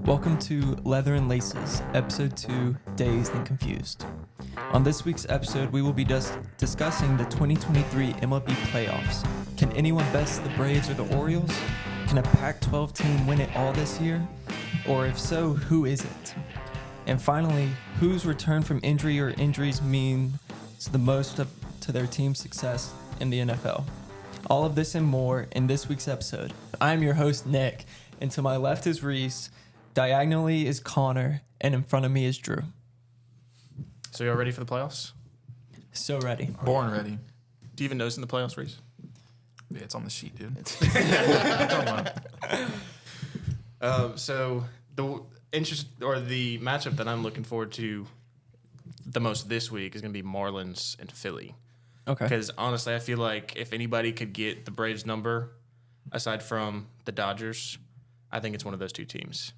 Welcome to Leather and Laces, Episode 2, Dazed and Confused. On this week's episode, we will be discussing the 2023 MLB Playoffs. Can anyone best the Braves or the Orioles? Can a Pac-12 team win it all this year? Or if so, who is it? And finally, whose return from injury or injuries means the most to their team's success in the NFL? All of this and more in this week's episode. I'm your host, Nick, and to my left is Reese, diagonally is Connor, and in front of me is Drew. So you're ready for the playoffs? So ready. Born ready. Do you even notice in the playoffs, Reese? Yeah, it's on the sheet, dude. So the the matchup that I'm looking forward to the most this week is going to be Marlins and Philly. Okay. Because honestly, I feel like if anybody could get the Braves number, aside from the Dodgers, I think it's one of those two teams.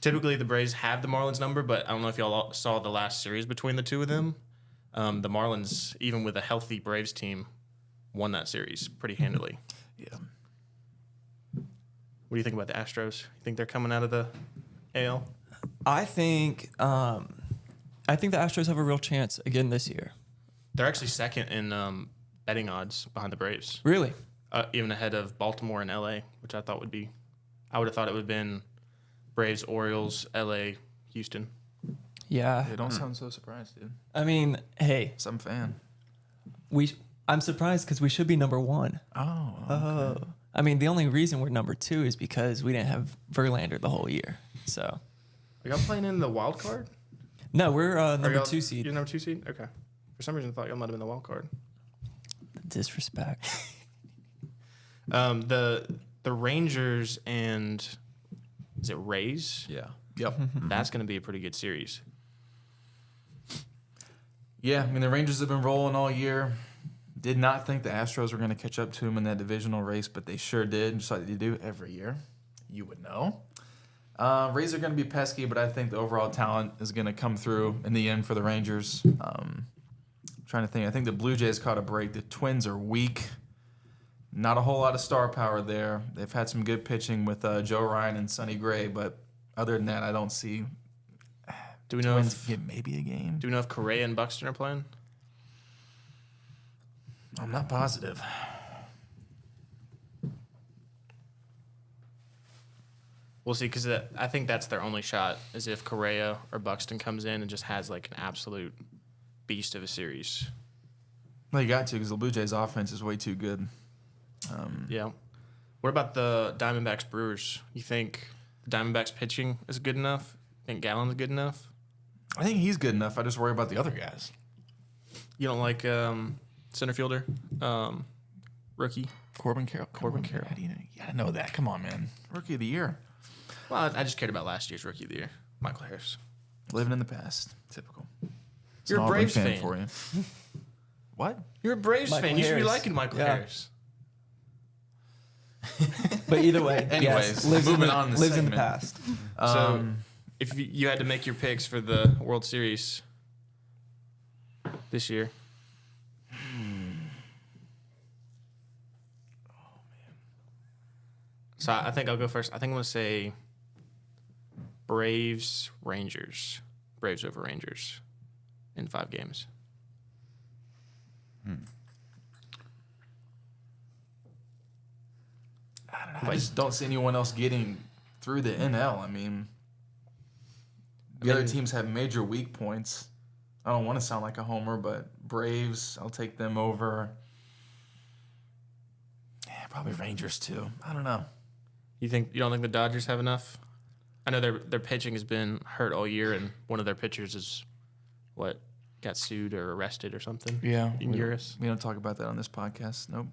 Typically, the Braves have the Marlins number, but I don't know if y'all saw the last series between the two of them. The Marlins, even with a healthy Braves team, won that series pretty handily. Yeah. What do you think about the Astros? You think they're coming out of the AL? I think the Astros have a real chance again this year. They're actually second in betting odds behind the Braves. Really? Even ahead of Baltimore and LA, which I thought would be. I would have thought it would have been Braves, Orioles, LA, Houston. Yeah. Hey, don't sound so surprised, dude. I mean, hey, Some fan. I'm surprised because we should be number one. Oh. Okay. I mean, the only reason we're number two is because we didn't have Verlander the whole year. So. Are y'all playing in the wild card? No, we're number 2 seed. You're number 2 seed? Okay. For some reason, I thought y'all might have been the wild card. Disrespect. The Rangers and is it Rays? Yeah. Yep. That's going to be a pretty good series. Yeah, I mean, the Rangers have been rolling all year. Did not think the Astros were going to catch up to them in that divisional race, but they sure did, just like they do every year. You would know. Rays are going to be pesky, but I think the overall talent is going to come through in the end for the Rangers. Trying to think. I think the Blue Jays caught a break. The Twins are weak. Not a whole lot of star power there. They've had some good pitching with Joe Ryan and Sonny Gray, but other than that, I don't see. Do we know Twins if get maybe a game? Do we know if Correa and Buxton are playing? I'm not positive. We'll see, because I think that's their only shot, is if Correa or Buxton comes in and just has like an absolute beast of a series. Well, you got to, because the Blue Jays' offense is way too good. Yeah. What about the Diamondbacks Brewers? You think the Diamondbacks pitching is good enough? Think Gallen's good enough? I think he's good enough. I just worry about the other guys. You don't like center fielder, rookie? Corbin Carroll. Corbin Carroll. You gotta know that. Come on, man. Rookie of the year. Well, I just cared about last year's rookie of the year, Michael Harris. Living in the past. Typical. It's You're an a Auburn Braves fan. for you. What? You're a Braves Michael fan. You should be Harris. liking Michael Yeah. Harris. But either way, Anyways, yes, lives moving in on the, the lives in the segment. past. So, if you had to make your picks for the World Series this year, so I think I'll go first. I think I'm going to say Braves, Rangers. Braves over Rangers in 5 games. I just don't see anyone else getting through the NL. I mean, the other teams have major weak points. I don't want to sound like a homer, but Braves, I'll take them over. Yeah, probably Rangers too. I don't know. You don't think the Dodgers have enough? I know their pitching has been hurt all year, and one of their pitchers is got sued or arrested or something. Yeah, in Urus. We don't talk about that on this podcast. Nope.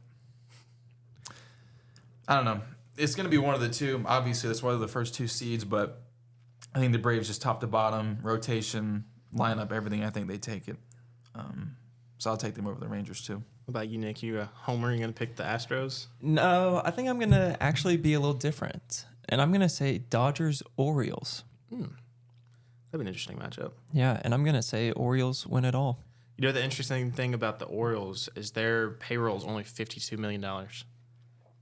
I don't know. It's going to be one of the two. Obviously, that's one of the first 2 seeds, but I think the Braves just top to bottom, rotation, lineup, everything. I think they take it. So I'll take them over the Rangers too. What about you, Nick? You a homer? You going to pick the Astros? No, I think I'm going to actually be a little different. And I'm going to say Dodgers, Orioles. That'd be an interesting matchup. Yeah, and I'm going to say Orioles win it all. You know, the interesting thing about the Orioles is their payroll is only $52 million.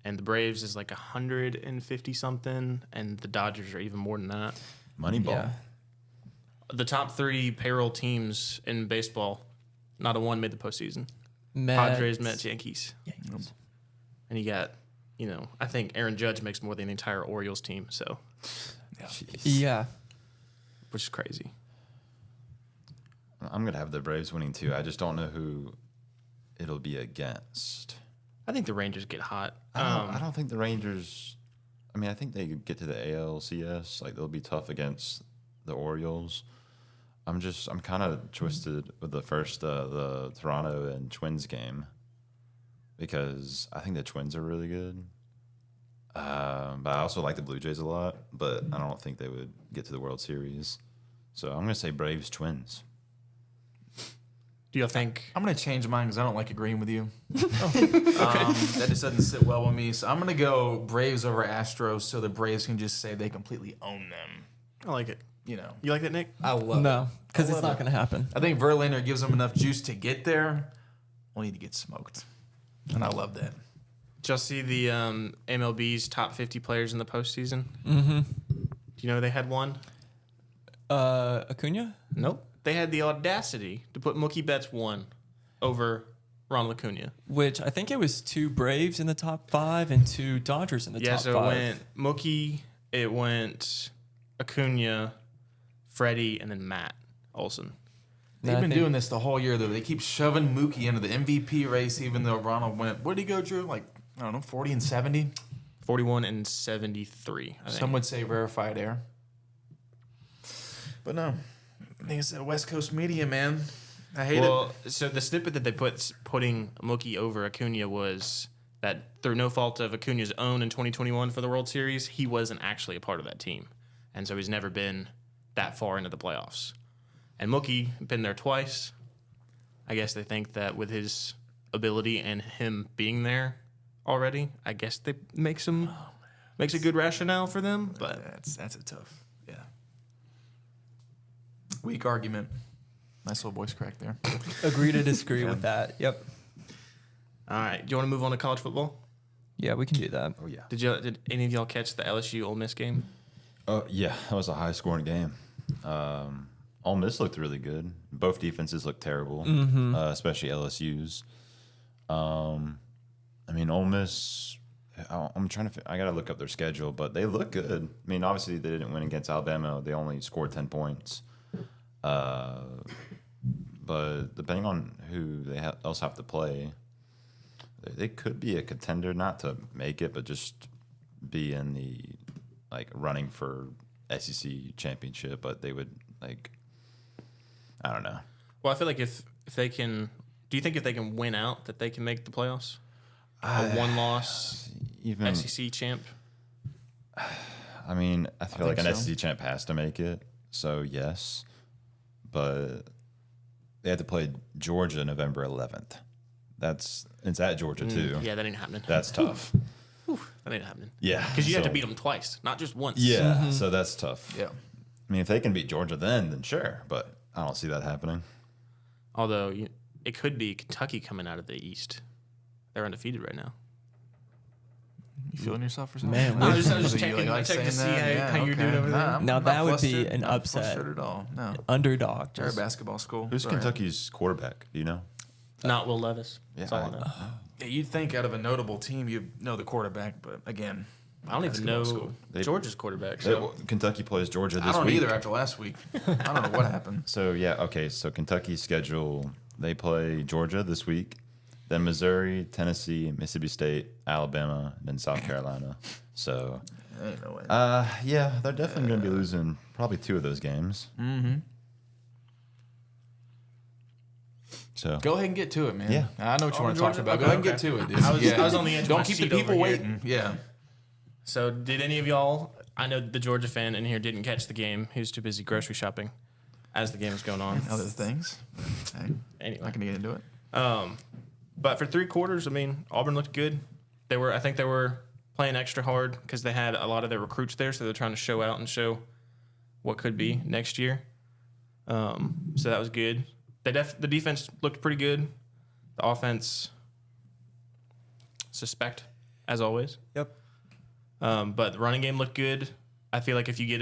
And the Braves is like 150 something, and the Dodgers are even more than that. Moneyball. Yeah. The top 3 payroll teams in baseball, not a one made the postseason. Mets. Padres, Mets, Yankees. Yankees. And you got, I think Aaron Judge makes more than the entire Orioles team, so Jeez. Yeah. which is crazy. I'm gonna have the Braves winning too. I just don't know who it'll be against. I think the Rangers get hot. I don't think the Rangers. I mean, I think they could get to the ALCS. Like they'll be tough against the Orioles. I'm kind of twisted with the Toronto and Twins game because I think the Twins are really good. But I also like the Blue Jays a lot, but I don't think they would get to the World Series. So I'm going to say Braves Twins. Do you think? I'm going to change mine because I don't like agreeing with you. That just doesn't sit well with me. So I'm going to go Braves over Astros so the Braves can just say they completely own them. I like it. You know, You like that, Nick? I love it. No, because I it's love not it. going to happen. I think Verlander gives them enough juice to get there. We'll need to get smoked. And I love that. Did y'all see the MLB's top 50 players in the postseason? Mm-hmm. Do you know they had one? Acuna? Nope. They had the audacity to put Mookie Betts 1 over Ronald Acuna. Which I think it was 2 Braves in the top 5 and 2 Dodgers in the Yeah, top so 5. it went Mookie, it went Acuna, Freddie, and then Matt Olson. They've I been think- doing this the whole year, though. They keep shoving Mookie into the MVP race, even though Ronald went, what did he go, Drew? Like, I don't know, 40 and 70? 41 and 73, I think. Some would say rarefied air. But no. I think it's the West Coast media, man. I hate it. So the snippet that they putting Mookie over Acuna was that through no fault of Acuna's own in 2021 for the World Series, he wasn't actually a part of that team. And so he's never been that far into the playoffs. And Mookie been there twice. I guess they think that with his ability and him being there already, I guess they makes a good rationale for them. But That's a tough, yeah. Weak argument. Nice little voice crack there. Agree to disagree with that. Yep. all right, do you want to move on to college football? Yeah, we can do that. Oh yeah. Did any of y'all catch the LSU Ole Miss game? Oh yeah, that was a high scoring game. Ole Miss looked really good. Both defenses looked terrible, especially LSU's. I mean, Ole Miss. I'm trying to. I gotta look up their schedule, but they look good. I mean, obviously they didn't win against Alabama. They only scored 10 points. But depending on who they else have to play, they could be a contender, not to make it, but just be in the running for SEC championship. But they would I don't know. Well, I feel like if they can, do you think if they can win out that they can make the playoffs? A one-loss Even SEC champ. I mean, I feel like think an so. SEC champ has to make it. So yes, but they have to play Georgia November 11th. It's at Georgia too. Yeah, that ain't happening. That's tough. That ain't happening. Yeah, Because you have to so- beat them twice, not just once. Yeah, so that's tough. Yeah. I mean, if they can beat Georgia, then sure, but I don't see that happening. Although it could be Kentucky coming out of the East. They're undefeated right now. You feeling yourself for something? Man, I was just You checking- like checking to saying see that? how you're doing over there. I'm Now not that would be flustered. an Not upset. flustered at all. No. Underdog. They're a Just, basketball school. Who's Sorry. Kentucky's quarterback? Do you know? Not Will Levis. That's all I know. Yeah, you'd think out of a notable team you'd know the quarterback, but again, I don't even know basketball school. Georgia's quarterback. They- So Kentucky plays Georgia this I don't week. either after last week. I don't know what happened. So yeah, okay. So Kentucky's schedule: they play Georgia this week, then Missouri, Tennessee, Mississippi State, Alabama, and then South Carolina. So, Ain't no way. yeah, they're definitely going to be losing probably 2 of those games. Mm-hmm. So Go ahead and get to it, man. Yeah. I know what you Oh, want to talk Georgia? about. Go Okay, ahead and get okay. to it, dude. I was on the edge of Don't my keep the seat people over here. waiting. Yeah. So did any of y'all? I know the Georgia fan in here didn't catch the game. He was too busy grocery shopping as the game was going on. Other things. Hey, Anyway, not gonna get into it. but for 3 quarters, I mean, Auburn looked good. I think they were playing extra hard because they had a lot of their recruits there, so they're trying to show out and show what could be next year. So that was good. The defense looked pretty good. The offense, suspect as always. Yep. But the running game looked good. I feel like if you get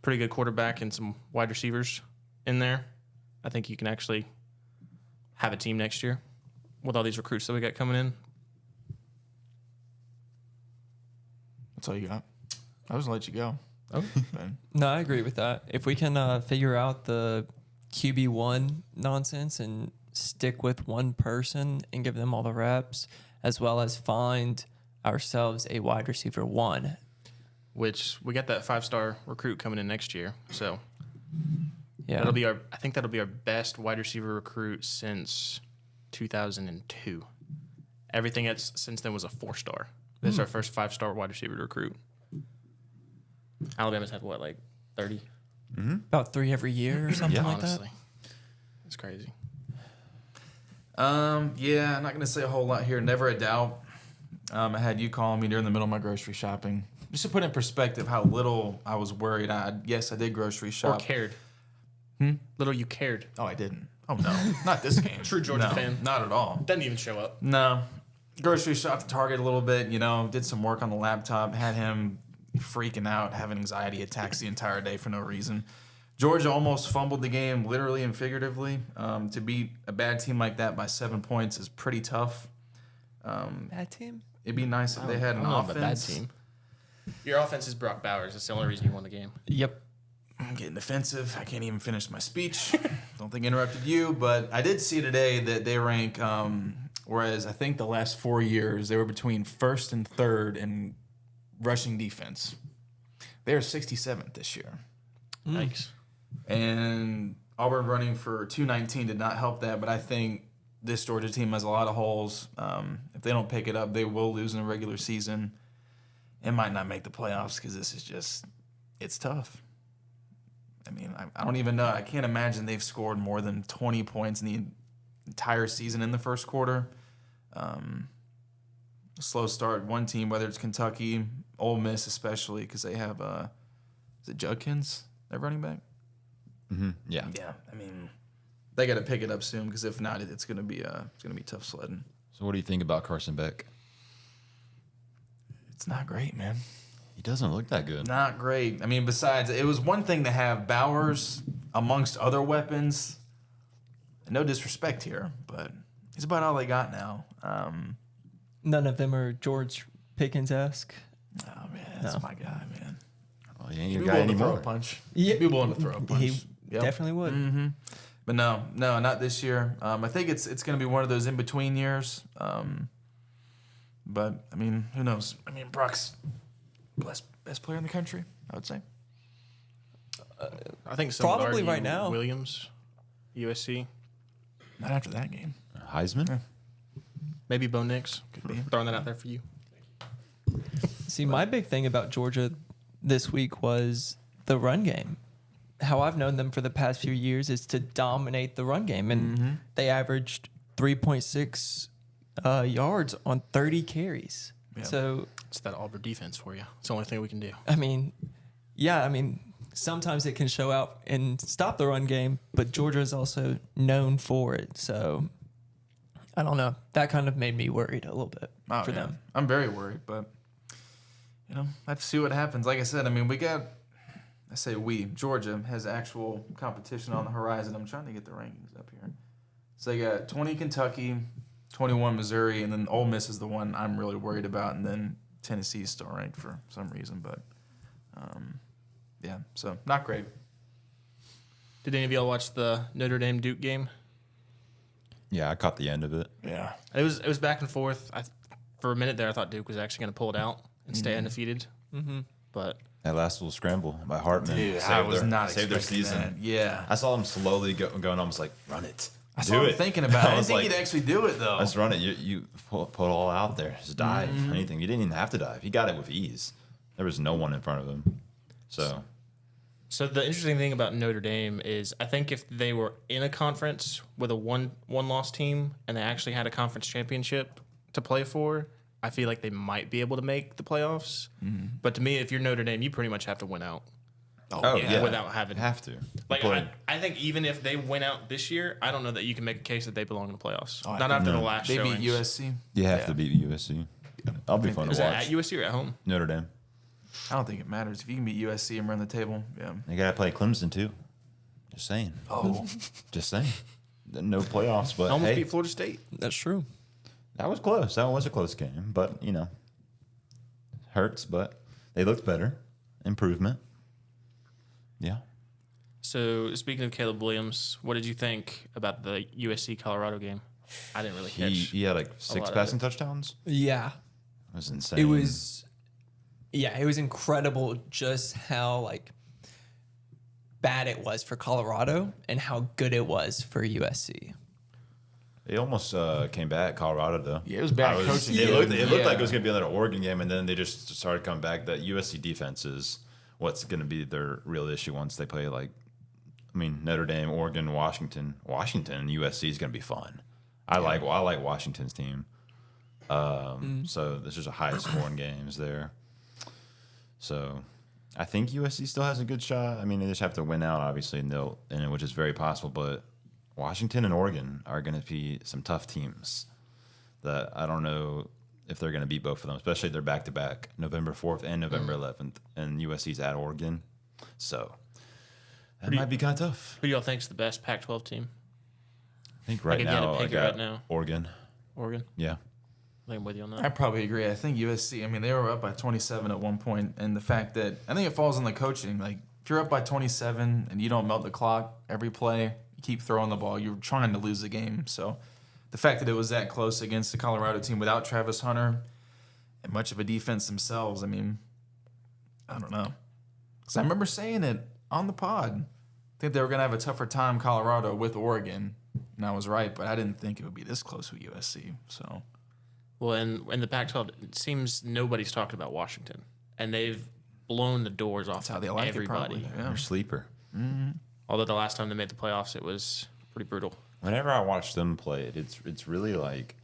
pretty good quarterback and some wide receivers in there, I think you can actually have a team next year with all these recruits that we got coming in. That's all you got. I was gonna let you go. Oh, No, I agree with that. If we can figure out the QB1 nonsense and stick with one person and give them all the reps, as well as find ourselves a wide receiver 1. which we got that 5-star recruit coming in next year. So Yeah. I think that'll be our best wide receiver recruit since 2002. Everything else since then was a 4-star. This is our first 5-star wide receiver recruit. Alabama's had what, like 30? About 3 every year or something like Honestly, it's crazy. Yeah, I'm not gonna say a whole lot here. Never a doubt. I had you calling me during the middle of my grocery shopping. Just to put in perspective how little I was worried. Yes, I did grocery shop. Or cared. Little you cared. Oh, I didn't. Oh no, not this game. True Georgia No, fan. Not at all. Doesn't even show up. No. Grocery shop at Target a little bit, did some work on the laptop, had him freaking out, having anxiety attacks the entire day for no reason. Georgia almost fumbled the game, literally and figuratively. To beat a bad team like that by 7 points is pretty tough. that. Bad team? It'd be nice if they had an offense. A bad team. Your offense is Brock Bowers. That's the only reason you won the game. Yep. I'm getting defensive. I can't even finish my speech. Don't think I interrupted you, but I did see today that they rank, whereas I think the last 4 years they were between first and third in rushing defense. They are 67th this year. Thanks. And Auburn running for 219 did not help that, but I think this Georgia team has a lot of holes. If they don't pick it up, they will lose in the regular season. It might not make the playoffs because this is just, it's tough. I mean, I don't even know. I can't imagine they've scored more than 20 points in the entire season in the first quarter. Slow start. One team, whether it's Kentucky, Ole Miss especially, because they have, is it Judkins, their running back? Yeah. Yeah, I mean, they got to pick it up soon because if not, it's gonna be tough sledding. So what do you think about Carson Beck? It's not great, man. He doesn't look that good. Not great. I mean, besides, it was one thing to have Bowers amongst other weapons. No disrespect here, but he's about all they got now. None of them are George Pickens-esque. Oh man, that's my guy, man. Well, he ain't He'd your be guy willing to throw a anymore. punch. Yeah. He'd be willing to throw a punch. He Yep. definitely would. But no, not this year. I think it's going to be one of those in between years. But I mean, who knows? I mean, Brock's best player in the country, I would say. I think some would Probably argue right now. Williams, USC, Not after that game. Heisman? maybe Bo Nix. Could be. Throwing that out there for you. See, my big thing about Georgia this week was the run game. How I've known them for the past few years is to dominate the run game, and they averaged 3.6 yards on 30 carries. Yeah. So, It's that Auburn defense for you. It's the only thing we can do. I mean, sometimes it can show out and stop the run game, but Georgia is also known for it. So, I don't know. That kind of made me worried a little bit for them. I'm very worried, but I have to see what happens. Like I said, I mean, Georgia has actual competition on the horizon. I'm trying to get the rankings up here. So they got 20 Kentucky, 21 Missouri, and then Ole Miss is the one I'm really worried about, and then Tennessee is still ranked for some reason, but yeah, so not great. Did any of y'all watch the Notre Dame Duke game? Yeah, I caught the end of it. Yeah. It was back and forth. For a minute there, I thought Duke was actually going to pull it out and stay undefeated. Mm-hmm. But That last little scramble by Hartman. Dude, saved I was not saved their expecting season. that. Yeah. I saw him slowly going almost like, run it. I saw him thinking about it. I didn't was think like, he'd actually do it, though. let's run it. You put it all out there. Just dive. Anything. You didn't even have to dive. He got it with ease. There was no one in front of him. So the interesting thing about Notre Dame is I think if they were in a conference with a one-loss team and they actually had a conference championship to play for, I feel like they might be able to make the playoffs. But to me, if you're Notre Dame, you pretty much have to win out. Oh, yeah. Without having have to. Like I think even if they win out this year, I don't know that you can make a case that they belong in the playoffs. I Not think after the no. last They showings. beat USC. You have to beat USC. I'll be fun Is to that watch. at USC or at home? Notre Dame. I don't think it matters. If you can beat USC and run the table, yeah. They got to play Clemson, too. Just saying. Oh. Just saying. No playoffs, but Almost hey, beat Florida State. That's true. that was close. That was a close game, but, hurts, but they looked better. Improvement. Yeah. So, speaking of Caleb Williams, what did you think about the USC Colorado game? I didn't really catch. He had like lot 6 of passing touchdowns. Yeah. It was insane. It was incredible just how like bad it was for Colorado and how good it was for USC. It almost came back, Colorado, though. Yeah, it was bad coaching. It looked Yeah. like it was going to be another Oregon game, and then they just started coming back. That USC defense is what's going to be their real issue once they play, Notre Dame, Oregon, Washington. Washington and USC is going to be fun. I like Washington's team. So this is a high scoring games there. So I think USC still has a good shot. I mean, they just have to win out, obviously, which is very possible. But Washington and Oregon are going to be some tough teams that I don't know if they're going to beat both of them, especially they're back-to-back, November 4th and November 11th, and USC's at Oregon. So that might be kind of tough. Who do y'all think's the best Pac-12 team? I think right if you had to now I pick it got right now. Oregon. Oregon? Yeah. I think I'm with you on that. I probably agree. I think USC, they were up by 27 at one point, and the fact that I think it falls on the coaching. Like, if you're up by 27 and you don't melt the clock every play, you keep throwing the ball, you're trying to lose the game. So the fact that it was that close against the Colorado team without Travis Hunter and much of a defense themselves, I don't know. Because I remember saying it on the pod. I think they were going to have a tougher time, Colorado, with Oregon, and I was right, but I didn't think it would be this close with USC. So. Well, in the Pac-12, it seems nobody's talking about Washington, and they've blown the doors off how they like everybody. it, probably. They're sleeper. Although the last time they made the playoffs, it was pretty brutal. Whenever I watch them play it, it's really like,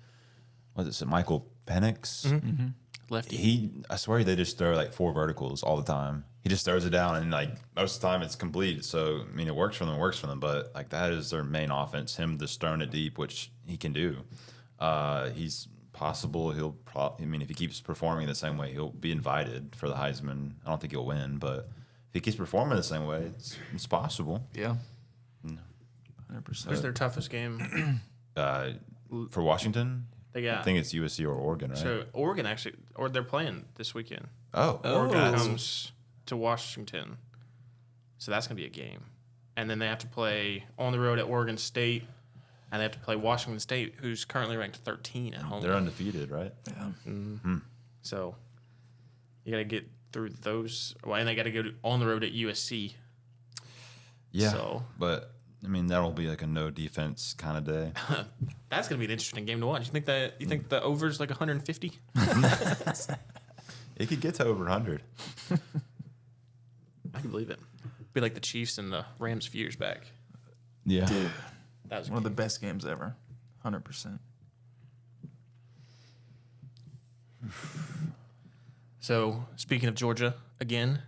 what is it, Michael Penix? Lefty. I swear they just throw like 4 verticals all the time. He just throws it down, and like most of the time it's complete. So it works for them, but like that is their main offense. Him just throwing it deep, which he can do. He's possible if he keeps performing the same way, he'll be invited for the Heisman. I don't think he'll win, but if he keeps performing the same way, it's possible. Yeah. 100%. Who's their toughest game? For Washington, They got. I think it's USC or Oregon, right? So Oregon they're playing this weekend. Oh. Oregon comes to Washington, so that's gonna be a game, and then they have to play on the road at Oregon State, and they have to play Washington State, who's currently ranked 13 at home. They're undefeated, right? Yeah. So you got to get through those, and they got to go on the road at USC. Yeah. So But that'll be like a no defense kind of day. that's gonna be an interesting game to watch. You think the over's like 150? It could get to over 100. I can believe it. Be like the Chiefs and the Rams a few years back. Yeah. Dude, That was one of the best games ever. 100%. So speaking of Georgia again,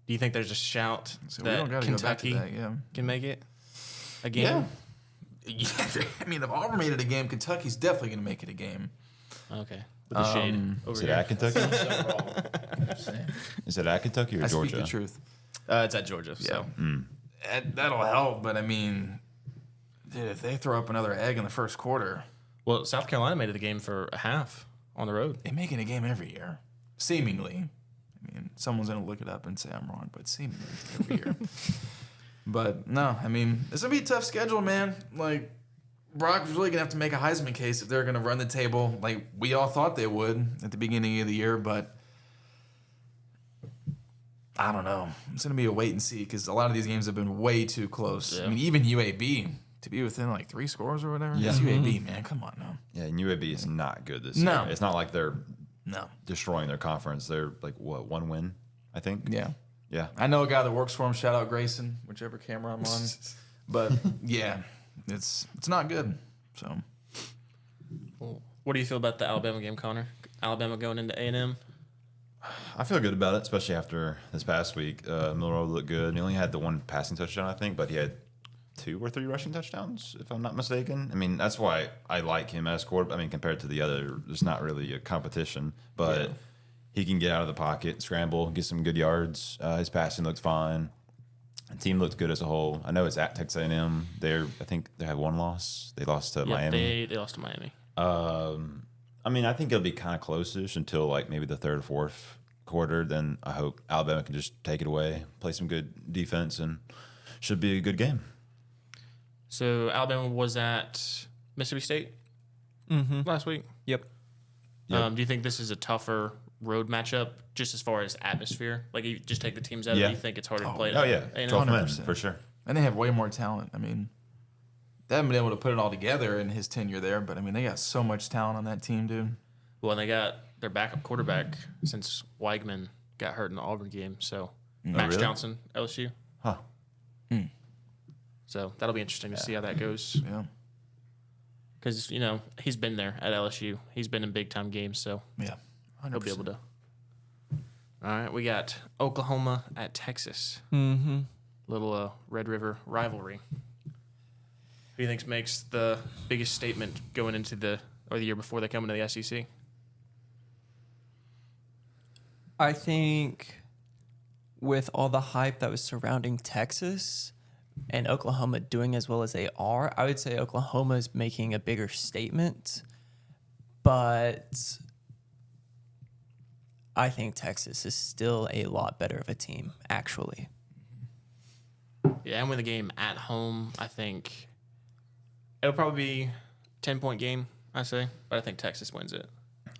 do you think there's a shout So we that don't got to go back to Kentucky that, yeah. can make it again? Yeah. If Auburn made it a game, Kentucky's definitely going to make it a game. Okay. With the shade over Is it here. at Kentucky? Is it at Kentucky or I Georgia? speak the truth. It's at Georgia. So That'll help, but dude, if they throw up another egg in the first quarter, well, South Carolina made it a game for a half on the road. they make it a game every year, seemingly. Someone's going to look it up and say I'm wrong, but seemingly every year. But no, it's going to be a tough schedule, man. Like, Brock's really going to have to make a Heisman case if they're going to run the table like we all thought they would at the beginning of the year, but I don't know. It's going to be a wait and see because a lot of these games have been way too close. Yeah. Even UAB, to be within like 3 scores or whatever. Yeah. It's UAB, man. Come on now. Yeah, and UAB is not good this No. year. It's not like they're No. destroying their conference. They're like, what, 1 win, I think? Yeah. Yeah. I know a guy that works for him. Shout out Grayson, whichever camera I'm on. But yeah, it's not good. So Well, what do you feel about the Alabama game, Connor? Alabama going into A&M? I feel good about it, especially after this past week. Milroe looked good. He only had the 1 passing touchdown, I think, but he had 2 or 3 rushing touchdowns, if I'm not mistaken. That's why I like him as quarterback. Compared to the other, there's not really a competition. But he can get out of the pocket, scramble, get some good yards. His passing looks fine. The team looked good as a whole. I know it's at Texas A&M. I think they have one loss. They lost to Miami. They lost to Miami. I mean, I think it'll be kind of close-ish until like maybe the third or fourth quarter. Then I hope Alabama can just take it away, play some good defense, and should be a good game. So Alabama was at Mississippi State last week. Yep. Do you think this is a tougher road matchup, just as far as atmosphere? Like, you just take the teams out, Yeah. you think it's harder to play? Oh, yeah. A&M? 12 men, 100%. for sure. And they have way more talent. I mean, they haven't been able to put it all together in his tenure there, but I mean, they got so much talent on that team, dude. Well, and they got their backup quarterback since Weigman got hurt in the Auburn game. So Max really? Johnson, LSU. Huh. So that'll be interesting to see how that goes. Yeah. Because, he's been there at LSU. He's been in big-time games, so Yeah. 100%. he'll be able to. All right, we got Oklahoma at Texas. Mm-hmm. Little Red River rivalry. Who do you think makes the biggest statement going into the year before they come into the SEC? I think with all the hype that was surrounding Texas and Oklahoma doing as well as they are, I would say Oklahoma is making a bigger statement. But I think Texas is still a lot better of a team, actually. Yeah, and with a game at home, I think it'll probably be 10-point game, I say. But I think Texas wins it.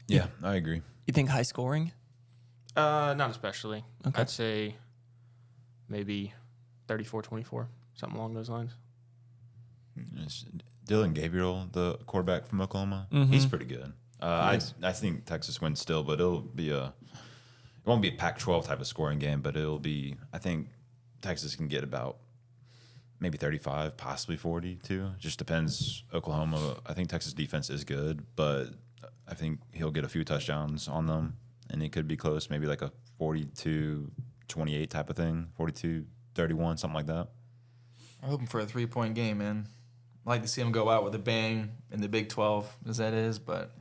Yeah, I agree. You think high scoring? Not especially. Okay. I'd say maybe 34-24, something along those lines. It's Dylan Gabriel, the quarterback from Oklahoma, Mm-hmm. he's pretty good. I think Texas wins still, but it won't be a Pac-12 type of scoring game, but I think Texas can get about maybe 35, possibly 40 too. Just depends. Oklahoma, I think Texas defense is good, but I think he'll get a few touchdowns on them, and it could be close, maybe like a 42-28 type of thing, 42-31, something like that. I'm hoping for a 3-point game, man. I'd like to see him go out with a bang in the Big 12, as that is, but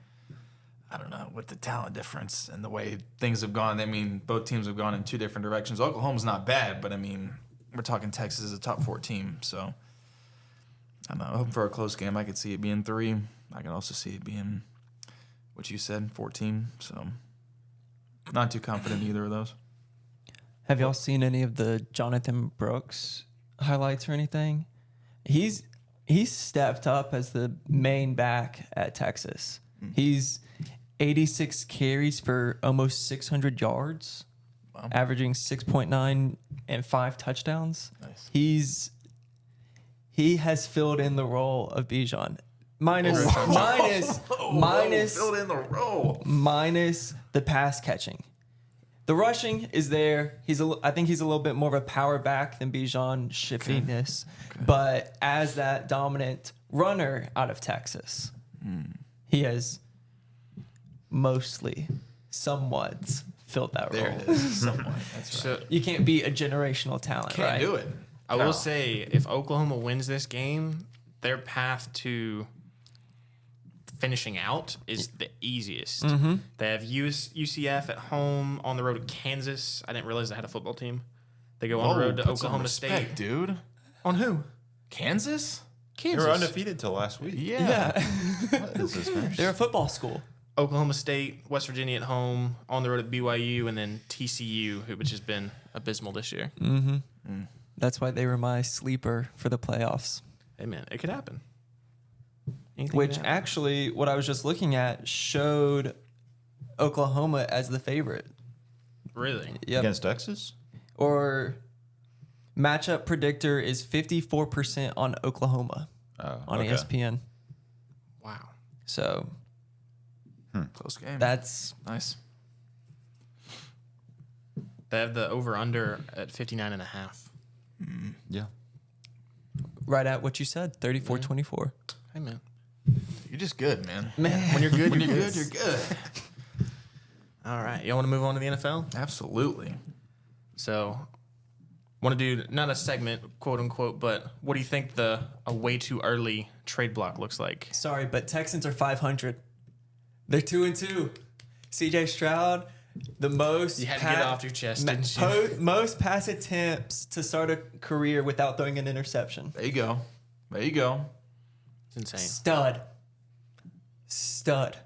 I don't know, with the talent difference and the way things have gone. I mean, both teams have gone in two different directions. Oklahoma's not bad, but I mean, we're talking Texas is a top 4 team, so I don't know. I'm hoping for a close game. I could see it being 3. I can also see it being what you said, 14. So not too confident in either of those. Have y'all seen any of the Jonathan Brooks highlights or anything? He's stepped up as the main back at Texas. He's 86 carries for almost 600 yards, averaging 6.9 and 5 touchdowns. Nice. He has filled in the role of Bijan. Minus filled in the role. minus the pass catching. The rushing is there. I think he's a little bit more of a power back than Bijan shiftiness. Okay. But as that dominant runner out of Texas, he has mostly, somewhat filled that role. There it is. Somewhat. That's right. So You can't be a generational talent, Can't right? do it. I will say, if Oklahoma wins this game, their path to finishing out is the easiest. Mm-hmm. They have UCF at home, on the road to Kansas. I didn't realize they had a football team. They go on the road to put some Oklahoma respect, State. dude. On who? Kansas? They were undefeated till last week. Yeah. What is this, man? They're a football school. Oklahoma State, West Virginia at home, on the road at BYU, and then TCU, which has been abysmal this year. Mm-hmm. That's why they were my sleeper for the playoffs. Hey, man, it could happen. Anything Which could happen. actually, what I was just looking at showed Oklahoma as the favorite. Really? Yep. Against Texas? Or matchup predictor is 54% on Oklahoma on okay. ESPN. Wow. So Close game. that's nice. They have the over-under at 59.5. Yeah. right at what you said, 34-24. Hey, man. You're just good, man. Man. When you're good, When you're you're good. good, you're good. All right. Y'all want to move on to the NFL? Absolutely. So, want to do not a segment, quote unquote, but what do you think a way too early trade block looks like? Sorry, but Texans are 500. They're 2-2. CJ Stroud The most You had to get it off your chest, didn't you? most pass attempts to start a career without throwing an interception. There you go. There you go. It's insane. Stud.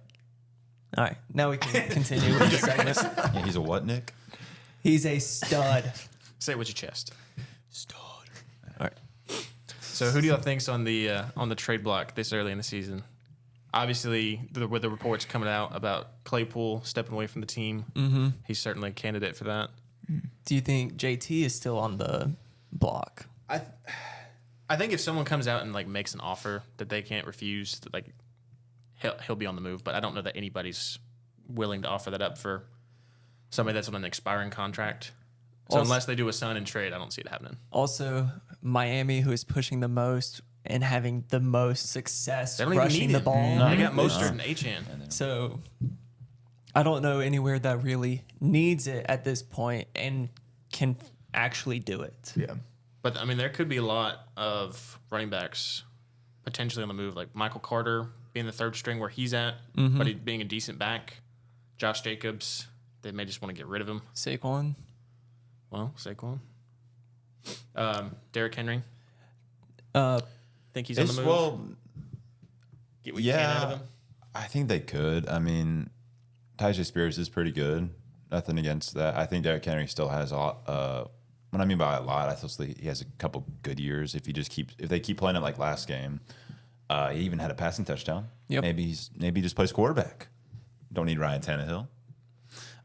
All right, now we can continue with the segment. Yeah, he's a what, Nick? He's a stud. Say it with your chest. Stud. All right. So who do y'all think's on the trade block this early in the season? Obviously, with the reports coming out about Claypool stepping away from the team, he's certainly a candidate for that. Do you think JT is still on the block? I think if someone comes out and like makes an offer that they can't refuse, like he'll be on the move. But I don't know that anybody's willing to offer that up for somebody that's on an expiring contract. So Also, unless they do a sign and trade, I don't see it happening. Also, Miami, who is pushing the most and having the most success They don't even rushing need the it. ball. They got Mostert and Achane. So I don't know anywhere that really needs it at this point and can actually do it. Yeah. But I mean, there could be a lot of running backs potentially on the move, like Michael Carter being the third string where he's at, but he being a decent back. Josh Jacobs, they may just want to get rid of him. Saquon. Well, Saquon. Derrick Henry. Think he's on the move? Well, Get what you can out of yeah, him. I think they could. I mean, Tyjae Spears is pretty good. Nothing against that. I think Derrick Henry still has a lot. What I mean by a lot, I still think he has a couple good years if they keep playing it like last game. He even had a passing touchdown. Yep. Maybe he just plays quarterback. Don't need Ryan Tannehill.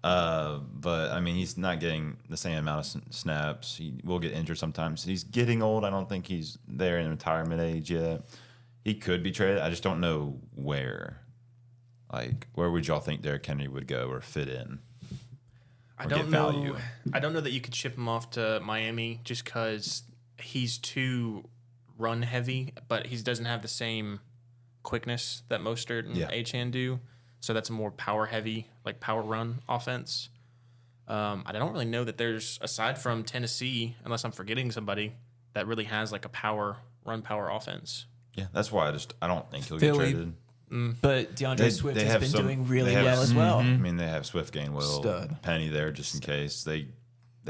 But I mean, he's not getting the same amount of snaps. He will get injured sometimes. He's getting old. I don't think he's there in retirement age yet. He could be traded. I just don't know where. Like, where would y'all think Derrick Henry would go or fit in? I or don't get know. value? I don't know that you could ship him off to Miami just because he's too run heavy, but he doesn't have the same quickness that Mostert and Achane do. So that's a more power heavy, like power run offense. I don't really know that there's, aside from Tennessee, unless I'm forgetting somebody, that really has like a power offense. Yeah, that's why I don't think he'll Philly. get traded. But DeAndre Swift has have been some- doing really they have- well as well. I mean, they have Swift, Gainwell, Stud. Penny there just in case. They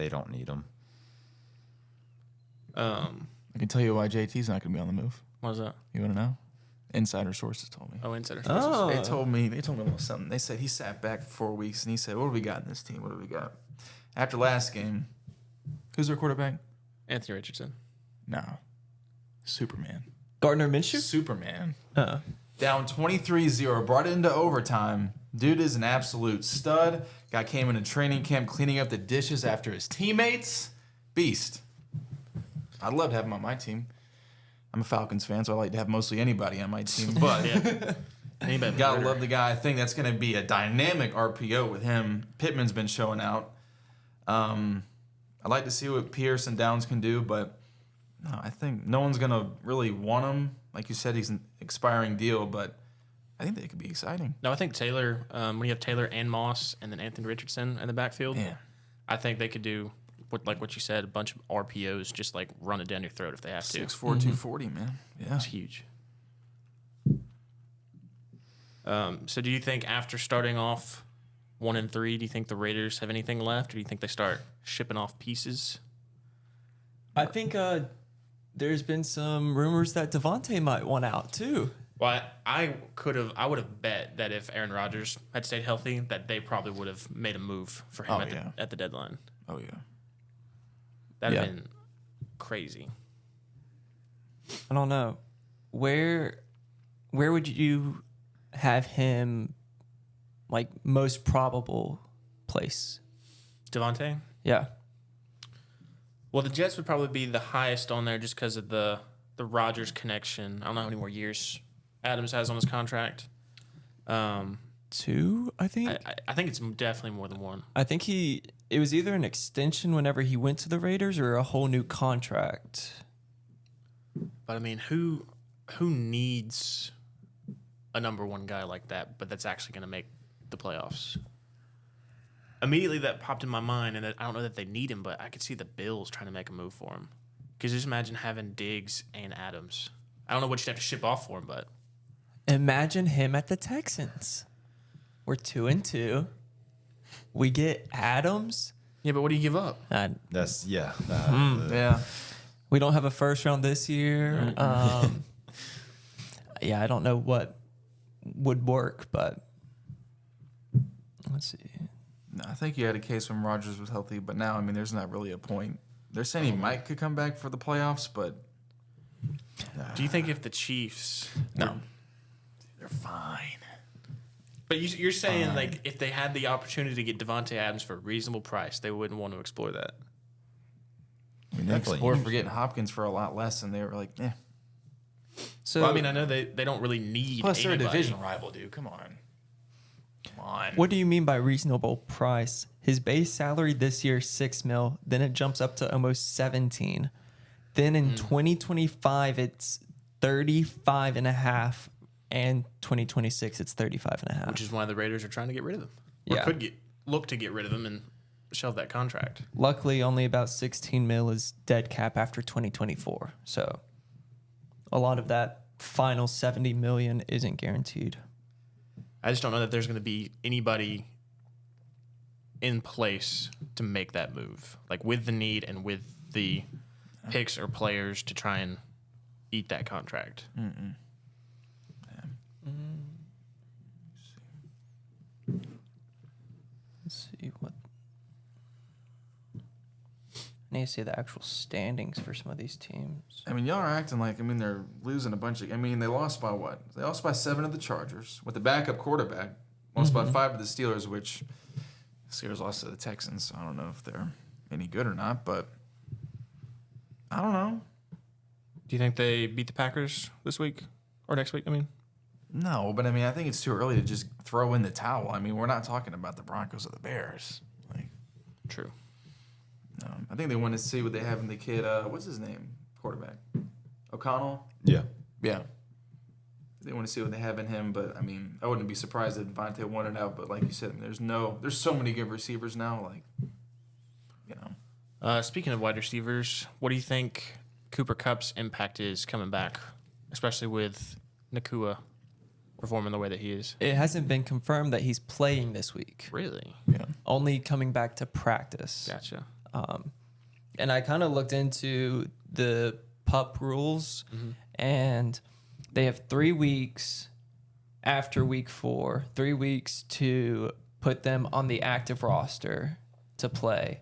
don't need him. I can tell you why JT's not going to be on the move. What was that? You want to know? Insider sources told me. Oh, insider Oh. sources. They told me a little something. They said he sat back for 4 weeks and he said, "What do we got in this team? What do we got?" After last game, who's their quarterback? Anthony Richardson. No, Superman. Gardner Minshew? Superman. Uh, Down 23-0, brought it into overtime. Dude is an absolute stud. Guy came into training camp cleaning up the dishes after his teammates. Beast. I'd love to have him on my team. I'm a Falcons fan, so I like to have mostly anybody on my team. But Yeah. Anybody but gotta Ritter. love the guy. I think that's going to be a dynamic RPO with him. Pittman's been showing out. I'd like to see what Pierce and Downs can do, but no, I think no one's going to really want him. Like you said, he's an expiring deal, but I think they could be exciting. No, I think Taylor, when you have Taylor and Moss and then Anthony Richardson in the backfield, Yeah. I think they could do, what you said, a bunch of RPOs, just like run it down your throat if they have to. 6'4", 240, man. Yeah. It's huge. So do you think after starting off 1-3, do you think the Raiders have anything left, or do you think they start shipping off pieces? I think there's been some rumors that Devontae might want out too. Well, I would have bet that if Aaron Rodgers had stayed healthy, that they probably would have made a move for him at the deadline. Oh, yeah. That'd have been crazy. I don't know. Where would you have him, like, most probable place? Devontae? Yeah. Well, the Jets would probably be the highest on there just because of the Rodgers connection. I don't know how many more years Adams has on his contract. 2, I think. I think it's definitely more than one. I think it was either an extension whenever he went to the Raiders or a whole new contract. But I mean, who needs a number one guy like that, but that's actually going to make the playoffs? Immediately that popped in my mind, and I don't know that they need him, but I could see the Bills trying to make a move for him. Because just imagine having Diggs and Adams. I don't know what you'd have to ship off for him, but Imagine him at the Texans. We're 2-2. We get Adams. Yeah, but what do you give up? That's yeah. Yeah. We don't have a first round this year. Yeah, I don't know what would work, but let's see. No, I think you had a case when Rogers was healthy, but now, I mean, there's not really a point. They're saying he might could come back for the playoffs, but Do you think if the Chiefs... no. They're fine. But you're saying, like, if they had the opportunity to get Devontae Adams for a reasonable price, they wouldn't want to explore that. I mean, they explored for getting Hopkins for a lot less, and they were like, eh. So Well, I mean, I know they don't really need Plus, they're a anybody. division rival, dude. Come on. Come on. what do you mean by reasonable price? His base salary this year is $6 million, then it jumps up to almost 17. Then in 2025 it's 35.5, and 2026 it's 35.5. Which is why the Raiders are trying to get rid of them. Or Yeah. could look to get rid of them and shelve that contract. Luckily, only about 16 mil is dead cap after 2024. So a lot of that final 70 million isn't guaranteed. I just don't know that there's going to be anybody in place to make that move, like with the need and with the picks or players to try and eat that contract. Let's see what. I need to see the actual standings for some of these teams. I mean, y'all are acting like, I mean, they're losing a bunch of, I mean, they lost by what? They lost by 7 to the Chargers with the backup quarterback. Lost by 5 to the Steelers, which the Steelers lost to the Texans. So I don't know if they're any good or not, but I don't know. Do you think they beat the Packers this week or next week? I mean, No, but I mean, I think it's too early to just throw in the towel. I mean, we're not talking about the Broncos or the Bears. Like, true. I think they want to see what they have in the kid. What's his name? Quarterback. O'Connell? Yeah. Yeah. They want to see what they have in him, but I mean, I wouldn't be surprised if Devontae wanted out. But like you said, I mean, there's so many good receivers now. Like, you know, Speaking of wide receivers, what do you think Cooper Kupp's impact is coming back, especially with Nakua performing the way that he is? It hasn't been confirmed that he's playing this week. Really? yeah. Only coming back to practice. Gotcha. And I kind of looked into the PUP rules, and they have 3 weeks after week 4, 3 weeks to put them on the active roster to play.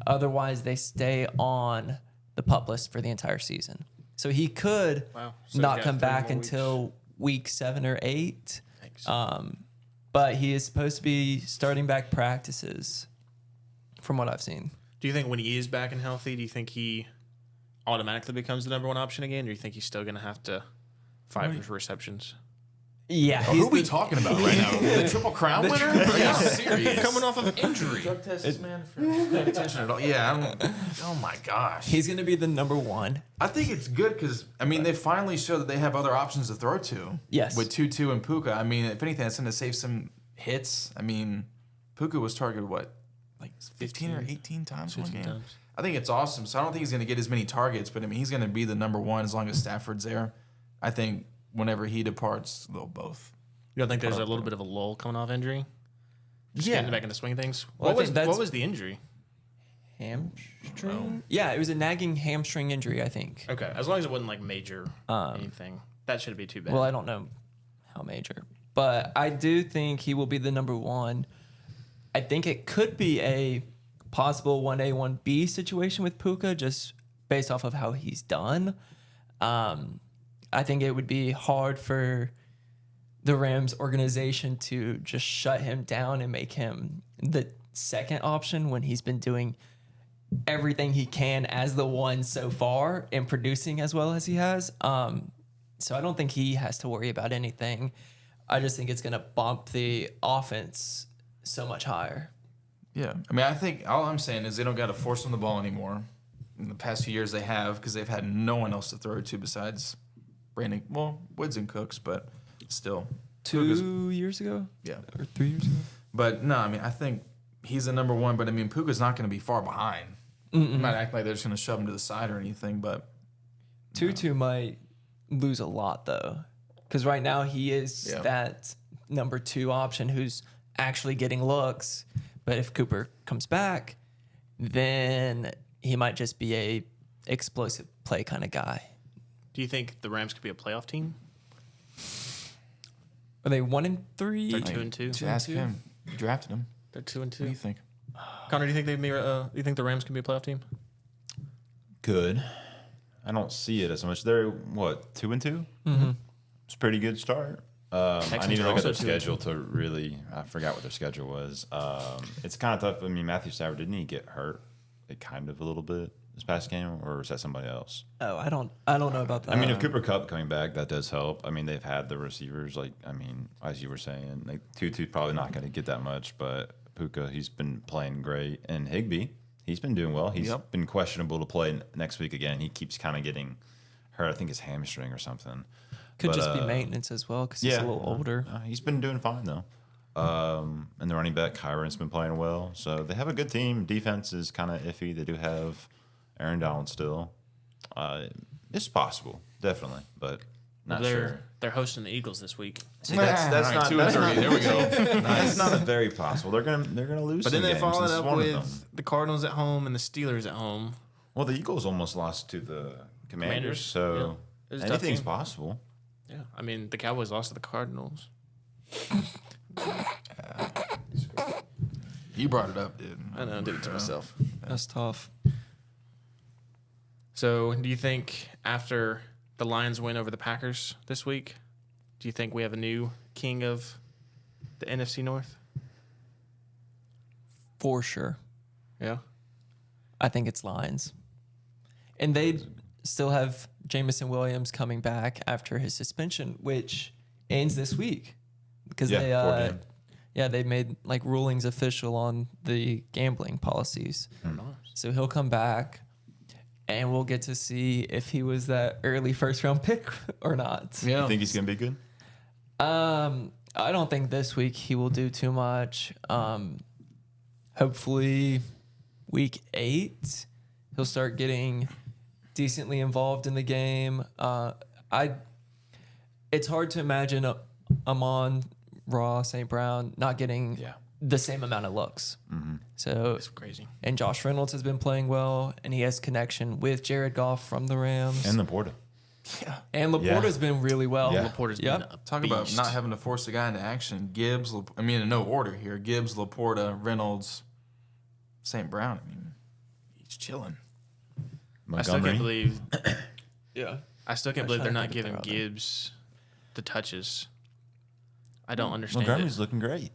Otherwise, they stay on the PUP list for the entire season. So he could Wow. So he's not got come 3 back more weeks. until week 7 or 8. Thanks. But he is supposed to be starting back practices, from what I've seen. Do you think when he is back and healthy, do you think he automatically becomes the number one option again, or do you think he's still going to have to fight for receptions? Yeah, Who are we talking about right now? The Triple Crown winner? Are you serious? Coming off of injury. Drug test this man for paying attention at all. Yeah, I don't. Oh my gosh. He's going to be the number 1. I think it's good because I mean they finally show that they have other options to throw to. Yes. With Tutu and Puka. I mean, if anything, that's going to save some hits. I mean, Puka was targeted what, like 15 or 18 times one 15 game. times. I think it's awesome. So I don't think he's going to get as many targets, but I mean he's going to be the number 1 as long as Stafford's there. I think whenever he departs, they'll both. You don't think there's a little bit of a lull coming off injury? Just Yeah. getting back into the swing of things? Well, I What think was the injury? Hamstring? Yeah, it was a nagging hamstring injury, I think. Okay, as long as it wasn't like major anything. That shouldn't be too bad. Well, I don't know how major. But I do think he will be the number 1. I think it could be a possible 1A, 1B situation with Puka, just based off of how he's done. I think it would be hard for the Rams organization to just shut him down and make him the second option when he's been doing everything he can as the 1 so far and producing as well as he has. So I don't think he has to worry about anything. I just think it's going to bump the offense so much higher. Yeah. I mean, I think all I'm saying is they don't got to force him the ball anymore. In the past few years they have because they've had no one else to throw to besides Brandon, Woods and Cooks, but still. 2 years ago? Yeah. Or 3 years ago? But no, I mean, I think he's the number 1, but I mean, Puka's not going to be far behind. I'm not acting like they're just going to shove him to the side or anything, but. Tutu might lose a lot, though. Because right now he is that number 2 option who's actually getting looks. But if Cooper comes back, then he might just be a explosive play kind of guy. Do you think the Rams could be a playoff team? Are they 1-3? They're 2-2. Just ask him. You drafted him. They're 2-2. What do you think? Connor, do you think you think the Rams can be a playoff team? Good. I don't see it as much. They're what, 2-2? Mm-hmm. It's a pretty good start. I need to look at their schedule to really. I forgot what their schedule was. It's kind of tough. I mean, Matthew Stafford, didn't he get hurt? Kind of a little bit this past game, or was that somebody else? Oh, I don't know about that. I mean, if Cooper Kupp coming back, that does help. I mean, they've had the receivers. As you were saying, Tutu's probably not going to get that much, but Puka, he's been playing great, and Higbee, he's been doing well. He's been questionable to play next week again. He keeps kind of getting hurt. I think his hamstring or something. Could just be maintenance as well because he's a little older. He's been doing fine, though. And the running back, Kyron's been playing well. So they have a good team. Defense is kind of iffy. They do have Aaron Donald still. It's possible, definitely, but not sure. They're hosting the Eagles this week. See, that's not 2-3. There we go. That's not very possible. They're gonna lose. But then they games. follow This it is up one of with them. the Cardinals at home and the Steelers at home. Well, the Eagles almost lost to the Commanders, so Yeah. It was a tough anything's game. possible. Yeah, I mean the Cowboys lost to the Cardinals. You brought it up, dude. I know, I did it to myself. That's tough. So, do you think after the Lions win over the Packers this week, do you think we have a new king of the NFC North? For sure. Yeah. I think it's Lions. And they still have Jamison Williams coming back after his suspension, which ends this week. Because they made rulings official on the gambling policies. So he'll come back and we'll get to see if he was that early first round pick or not. Yeah. You think he's gonna be good? I don't think this week he will do too much. Hopefully week 8 he'll start getting decently involved in the game. It's hard to imagine Amon-Ra St. Brown not getting the same amount of looks. So It's crazy. and Josh Reynolds has been playing well, and he has connection with Jared Goff from the Rams. And Laporta. And Laporta's been really well. Yeah. Laporta's been a Talk about beast. not having to force a guy into action. Gibbs, in no order here. Gibbs, Laporta, Reynolds, St. Brown. I mean, he's chilling. I still can't believe. Yeah. I still can't I believe they're tried not to throw giving out there. Gibbs the touches. I don't understand Montgomery's it. looking great.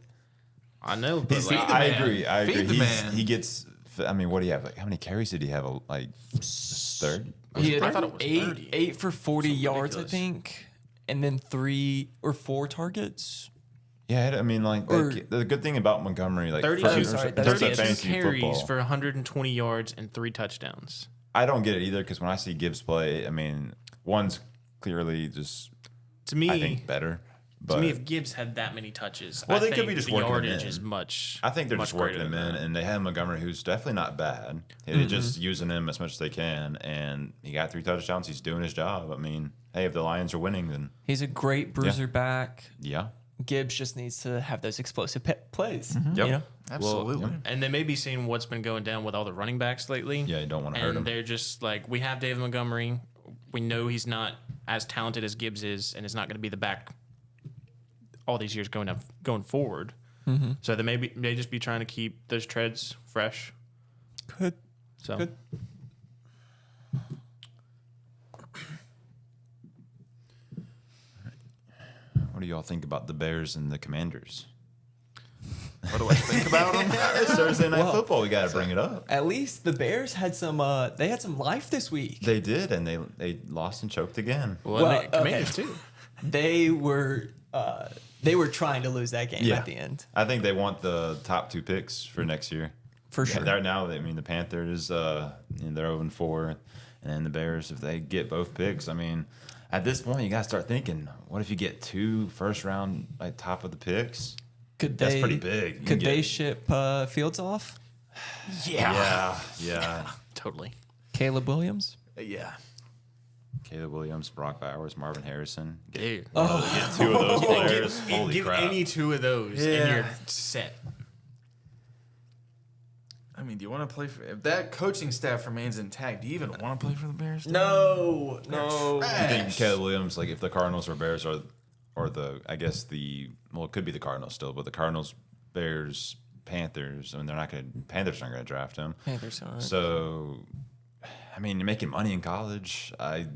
I know, but I agree. Feed the man. He gets. I mean, what do you have? How many carries did he have? 30. He had I thought it was 30. 8 for 40 Something yards, ridiculous. I think, and then 3 or 4 targets. Yeah, I mean, Or- the good thing about Montgomery, 32, sorry, for 32 fantasy carries football, for 120 yards and 3 touchdowns. I don't get it either because when I see Gibbs play, I mean, one's clearly just To me, I think better. But if Gibbs had that many touches, Well, I they think could be just the working him yardage in. is much. I think they're much just working greater him than in, that. and they have Montgomery, who's definitely not bad. They're just using him as much as they can, and he got 3 touchdowns. He's doing his job. I mean, hey, if the Lions are winning, then He's a great bruiser back. yeah. Gibbs just needs to have those explosive plays. Yep. You know? Absolutely. And they may be seeing what's been going down with all the running backs lately. Yeah, you don't want to hurt And him. they're just like, we have David Montgomery. We know he's not as talented as Gibbs is, and is not going to be the back all these years going forward. So they may just be trying to keep those treads fresh. Could. So Good. What do y'all think about the Bears and the Commanders? What do I think about him? It's Thursday night football. We got to bring it up. At least the Bears had some life this week. They did, and they lost and choked again. well, Well, the Commanders too. They were trying to lose that game at the end. I think they want the top 2 picks for next year. For sure. Right now, the Panthers, they're 0-4, and the Bears, if they get both picks, I mean, at this point, you got to start thinking, what if you get 2 first-round, top of the picks? That's pretty big. You Could can they get- ship Fields off? Yeah. Totally. Caleb Williams? Yeah. Caleb Williams, Brock Bowers, Marvin Harrison. Dude. Get 2 of those players. Holy Give crap. any 2 of those, and you're set. I mean, do you want to play for if that coaching staff remains intact? Do you even want to play for the Bears? No. I think Caleb Williams, like if the Cardinals or Bears or I guess it could be the Cardinals still, but the Cardinals, Bears, Panthers. I mean, Panthers aren't going to draft him. Panthers aren't. So, I mean, you're making money in college. I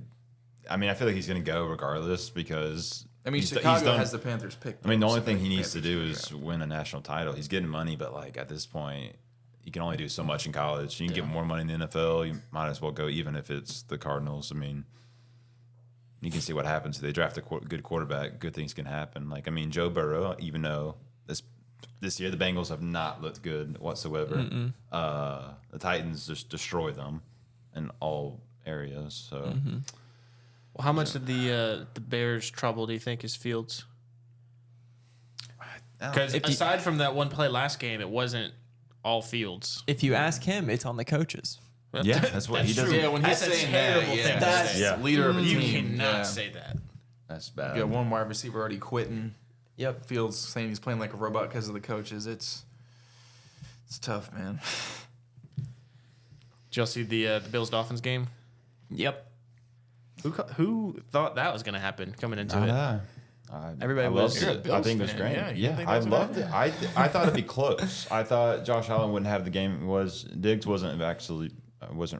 mean, I feel like he's going to go regardless because. I mean, he's Chicago done, has the Panthers picked. I mean, the only thing he needs to do is win a national title. He's getting money, but like at this point, you can only do so much in college. You can get more money in the NFL. You might as well go, even if it's the Cardinals. I mean, you can see what happens if they draft a good quarterback. Good things can happen. Like I mean, Joe Burrow. Even though this year the Bengals have not looked good whatsoever, the Titans just destroy them in all areas. So. Well, how much of the Bears' trouble do you think is Fields? Because aside from that one play last game, it wasn't all Fields. If you ask him, it's on the coaches. Yeah, that's what he does. Yeah, when he's That's a saying terrible that, thing to that's say. leader of a You team. cannot say that. That's bad. You got one wide receiver already quitting. Yep. Fields saying he's playing like a robot because of the coaches. It's tough, man. Did y'all see the Bills-Dolphins game? Yep. Who thought that was going to happen coming into it? Everybody I was. loved it. I think it was fan. great. Yeah, you Yeah, think I that's what loved it. I thought it'd be close. I thought Josh Allen wouldn't have the game. Diggs wasn't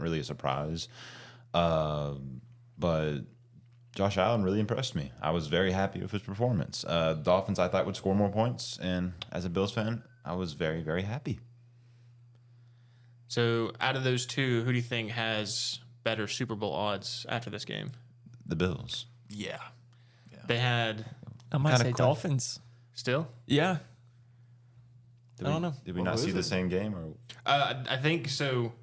really a surprise, but Josh Allen really impressed me. I was very happy with his performance. Dolphins I thought would score more points, and as a Bills fan, I was very, very happy. So out of those two, who do you think has better Super Bowl odds after this game? The Bills. Yeah. They had I might Kinda say question. Dolphins. still. Yeah. Did I don't know. Did we Well, not who see is the it? same game? Or I think so.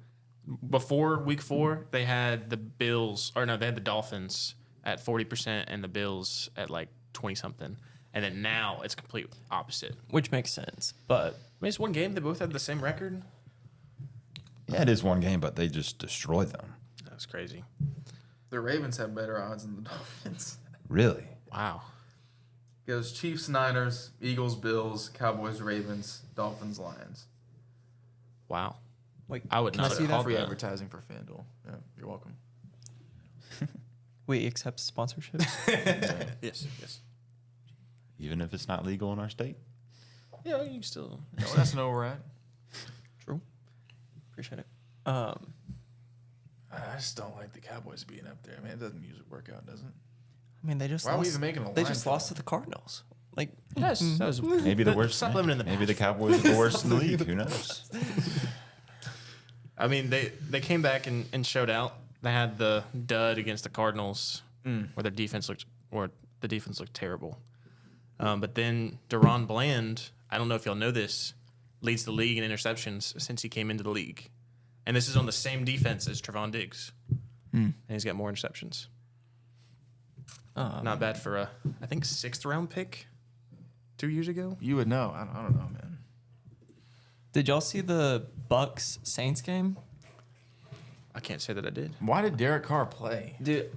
Before week 4, they had the they had the Dolphins at 40% and the Bills at like 20 something. And then now it's complete opposite. Which makes sense. But I mean, it's one game. They both had the same record. yeah, it is one game, but they just destroyed them. That's crazy. The Ravens have better odds than the Dolphins. Really? Wow. It goes Chiefs, Niners, Eagles, Bills, Cowboys, Ravens, Dolphins, Lions. Wow. like, I would can not I have see that? called Free that. advertising for FanDuel. Yeah, you're welcome. We accept sponsorships. Yes. Even if it's not legal in our state? Yeah, you still. No, that's know where we're at. True. Appreciate it. I just don't like the Cowboys being up there. I mean, it doesn't usually work out, does it? I mean, they just Why are we lost. even making a They line just for lost them? to the Cardinals. Like, Yes, that was Maybe the worst. Stop living in the Maybe the Cowboys are the worst in the league. Who knows? I mean, they came back and showed out. They had the dud against the Cardinals, where the defense looked terrible. But then Deron Bland, I don't know if y'all know this, leads the league in interceptions since he came into the league, and this is on the same defense as Trevon Diggs, and he's got more interceptions. Not bad for I think 6th round pick 2 years ago. You would know. I don't know, man. did y'all see the Bucks Saints game? I can't say that I did. Why did Derek Carr play? Dude,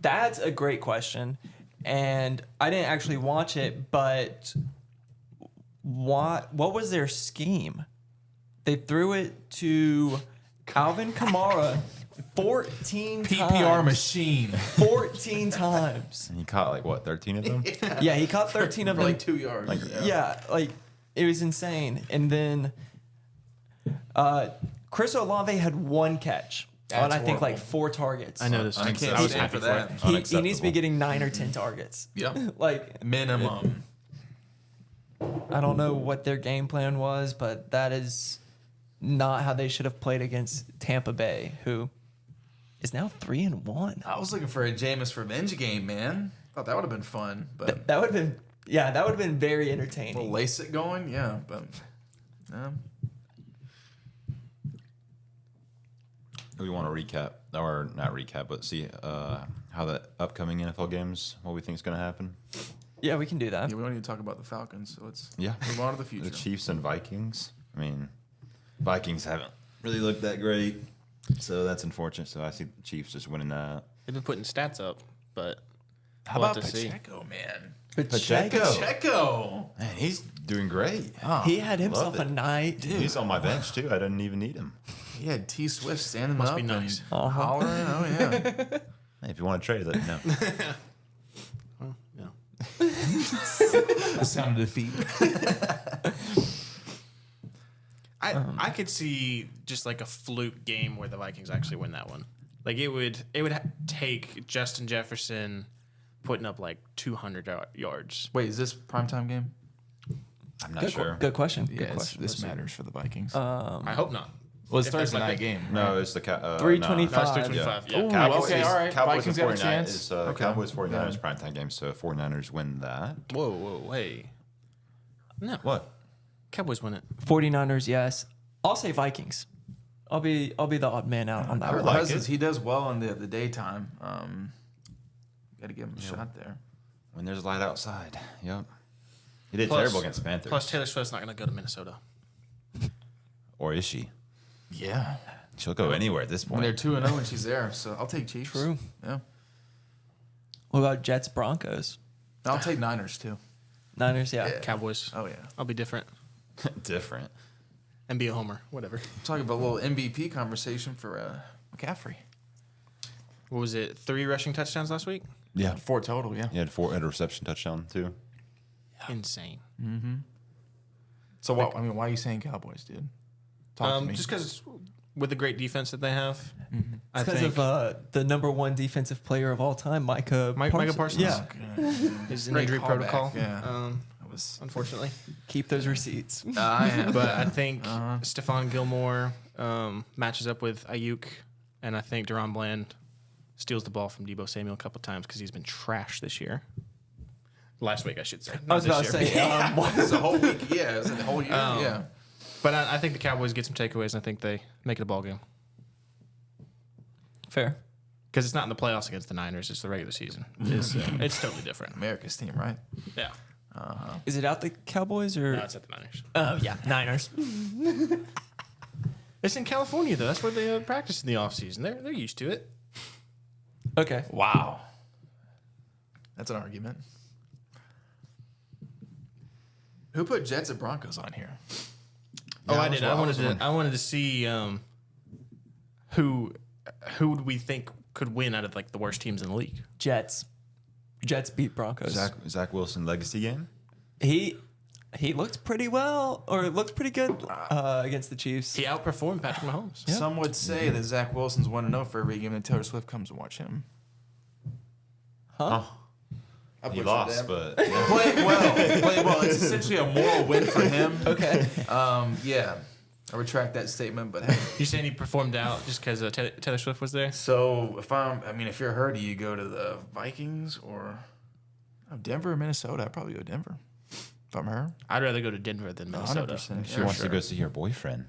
that's a great question. And I didn't actually watch it, but what was their scheme? They threw it to Alvin Kamara 14 PPR times. machine. 14 times. And he caught like what, 13 of them? Yeah, he caught 13 of For them. like 2 yards. Yeah, like it was insane. And then Chris Olave had 1 catch on That's I think like horrible. 4 targets. I know this. I can't I was stand happy for for that. it. He needs to be Unacceptable. getting 9 or 10 targets. Yep. Like, Minimum. I don't know what their game plan was, but that is not how they should have played against Tampa Bay, who is now 3-1. I was looking for a Jameis revenge game, man. Thought that would have been fun, but That would have been, yeah, that would have been very a entertaining. little lace it going, yeah, but We want to recap, or not recap, but see how the upcoming NFL games, what we think is going to happen. Yeah, we can do that. yeah, we don't need to talk about the Falcons, so let's Yeah. move on to the future. The Chiefs and Vikings. I mean, Vikings haven't really looked that great, so that's unfortunate. So I see the Chiefs just winning that. They've been putting stats up, but How we'll about have to see. Pacheco, man? Pacheco. Man, he's doing great. Oh, He had himself love a it. night. He's on my bench too. I didn't even need him. he had T Swift standing Must up be nice. and hollering. Oh yeah. Hey, if you want to trade, let me know. Well, yeah. The sound of defeat. I could see just like a fluke game where the Vikings actually win that one. Like it would take Justin Jefferson putting up like 200 yards. Wait, is this primetime game? I'm not sure. Good question. Good Yes, question. this matters for the Vikings. I hope not. well, it's if that's Thursday like night a- game. No, it's the 325. No, it's 325. Yeah. Ooh, Cowboys, okay, all right. Cowboys Vikings and got a 49 chance. is Okay. Cowboys 49ers Yeah. primetime game. So if 49ers win that, Whoa, hey. No. what? Cowboys win it. 49ers, yes. I'll say Vikings. I'll be the odd man out on that I one. like Cousins, it. he does well in the daytime. Got to give him a shot there. When there's light outside. Yep. He did Plus- terrible against the Panthers. Plus, Taylor Swift's not going to go to Minnesota. Or is she? Yeah. She'll go anywhere at this When they're point. 2-0 and she's there, so I'll take Chiefs. True. Yeah. What about Jets, Broncos? I'll take Niners too. Niners, yeah. Cowboys. Oh yeah. I'll be different Different. and be a homer. Whatever. Talking about a little MVP conversation for McCaffrey. What was it? 3 rushing touchdowns last week? Yeah. 4 total, yeah. He had a reception touchdown too. Insane. So what? I mean, why are you saying Cowboys, dude? Talk to me. Just because with the great defense that they have, I It's because think of the number one defensive player of all time, Micah Parsons. Yeah. his Great injury callback, protocol. yeah. That was. Unfortunately. Keep those receipts. I am. But I think Stephon Gilmore matches up with Ayuk, and I think Deron Bland steals the ball from Debo Samuel a couple times because he's been trash this year. Last week, I should say. I was Not about to this say, year. It's a whole week. Yeah, it's a whole year. Yeah. But I think the Cowboys get some takeaways, and I think they make it a ball game. Fair. Because it's not in the playoffs against the Niners; it's the regular season. It's totally different. America's team, right? Yeah. Is it out the Cowboys or? No, it's at the Niners. Oh yeah, Niners. It's in California, though. That's where they practice in the offseason. They're used to it. Okay. Wow. That's an argument. Who put Jets and Broncos on here? Oh, I was- did. I I was wanted to see who would we think could win out of like the worst teams in the league. Jets. Jets beat Broncos. Zach Wilson legacy game. He looked pretty well, or looked pretty good against the Chiefs. He outperformed Patrick Mahomes. Some would say that Zach Wilson's 1-0 for every game that Taylor Swift comes and watch him. Huh? He lost, but Played well. It's essentially a moral win for him. Okay. Yeah. I retract that statement, but hey. You saying he performed out just because Taylor Swift was there? So if you're hurt, do you go to the Vikings or Denver or Minnesota? I'd probably go Denver if I'm her. I'd rather go to Denver than Minnesota. 100%. she wants to go see her boyfriend.